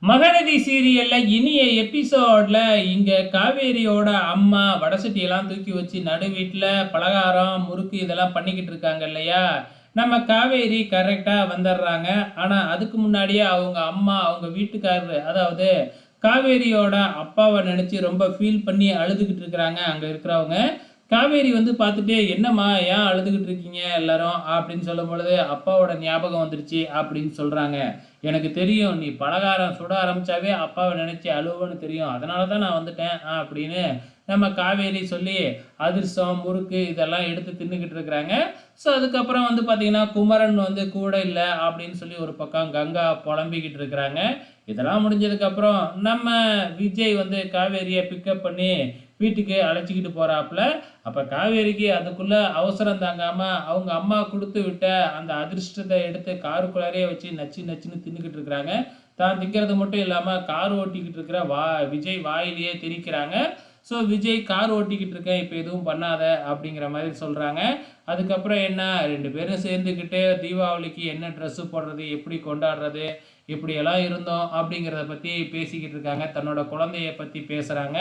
மகநதி சீரியல்ல இனிய எபிசோட்ல இங்க காவேரியோட அம்மா வடசட்டியெல்லாம் தூக்கி வச்சு நடு வீட்ல பலகாரம், முறுக்கு இதெல்லாம் பண்ணிக்கிட்டு இருக்காங்க இல்லையா? நம்ம காவேரி கரெக்ட்டா வந்துடுறாங்க. ஆனா அதுக்கு முன்னாடியே அவங்க அம்மா, அவங்க வீட்டுக்காரரு அதாவது காவேரியோட அப்பாவ நினைச்சு ரொம்ப ஃபீல் பண்ணி அழுதுகிட்டு இருக்கிறாங்க அங்க இருக்கிறவங்க. காவேரி வந்து பார்த்துட்டு, "என்னம்மா ஏன் அழுதுகிட்டு இருக்கீங்க எல்லாரும்?" அப்படின்னு சொல்லும்பொழுது, "அப்பாவோட ஞாபகம் வந்துருச்சு" அப்படின்னு சொல்றாங்க. "எனக்கு தெரியும் நீ பலகாரம் சுட ஆரம்பிச்சாவே அப்பாவ நினைச்சு அழுவன்னு தெரியும். அதனால தான் நான் வந்துட்டேன்" அப்படின்னு நம்ம காவேரி சொல்லி, அதிரசம், முறுக்கு இதெல்லாம் எடுத்து தின்னுகிட்டு இருக்கிறாங்க. ஸோ அதுக்கப்புறம் வந்து பார்த்தீங்கன்னா, குமரன் வந்து கூட இல்ல அப்படின்னு சொல்லி ஒரு பக்கம் கங்கா புலம்பிக்கிட்டு இருக்கிறாங்க. இதெல்லாம் முடிஞ்சதுக்கப்புறம் நம்ம விஜய் வந்து காவேரிய பிக்கப் பண்ணி வீட்டுக்கு அழைச்சிக்கிட்டு போறாப்புல. அப்ப காவேரிக்கு அதுக்குள்ள அவசரம் தாங்காம, அவங்க அம்மா குடுத்து விட்ட அந்த அதிர்ஷ்டத்த எடுத்து காருக்குள்ளாரயே வச்சு நச்சு நச்சுன்னு தின்னுக்கிட்டு இருக்கிறாங்க. தான் திங்கிறது மட்டும் இல்லாம கார் ஓட்டிக்கிட்டு இருக்கிற விஜய் வாயிலேயே திணிக்கிறாங்க. ஸோ விஜய் கார் ஓட்டிக்கிட்டு இருக்கேன், இப்ப எதுவும் பண்ணாத அப்படிங்கிற மாதிரி சொல்றாங்க. அதுக்கப்புறம் என்ன 2 பேரும் சேர்ந்துக்கிட்டு தீபாவளிக்கு என்ன ட்ரெஸ்ஸு போடுறது, எப்படி கொண்டாடுறது, இப்படியெல்லாம் இருந்தோம் அப்படிங்கிறத பத்தி பேசிக்கிட்டு இருக்காங்க. தன்னோட குழந்தைய பத்தி பேசுறாங்க.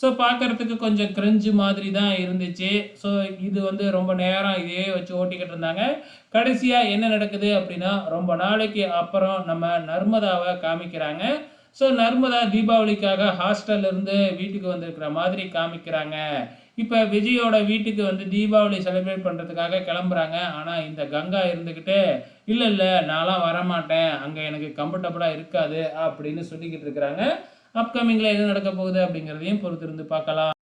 ஸோ பார்க்கறதுக்கு கொஞ்சம் கிரிஞ்சு மாதிரி தான் இருந்துச்சு. ஸோ இது வந்து ரொம்ப நேரம் இதையே வச்சு ஓட்டிக்கிட்டு இருந்தாங்க. கடைசியா என்ன நடக்குது அப்படின்னா, ரொம்ப நாளைக்கு அப்புறம் நம்ம நர்மதாவ காமிக்கிறாங்க. ஸோ நர்மதா தீபாவளிக்காக ஹாஸ்டல்ல இருந்து வீட்டுக்கு வந்திருக்கிற மாதிரி காமிக்கிறாங்க. இப்ப விஜயோட வீட்டுக்கு வந்து தீபாவளி செலிப்ரேட் பண்றதுக்காக கிளம்புறாங்க. ஆனா இந்த கங்கா இருந்துகிட்டு, "இல்ல, இல்ல நான்லாம் வரமாட்டேன். அங்க எனக்கு கம்ஃபர்டபுளா இருக்காது" அப்படின்னு சொல்லிக்கிட்டு இருக்கிறாங்க. அப்கமிங்ல என்ன நடக்க போகுது அப்படிங்கிறதையும் பொறுத்திருந்து பார்க்கலாம்.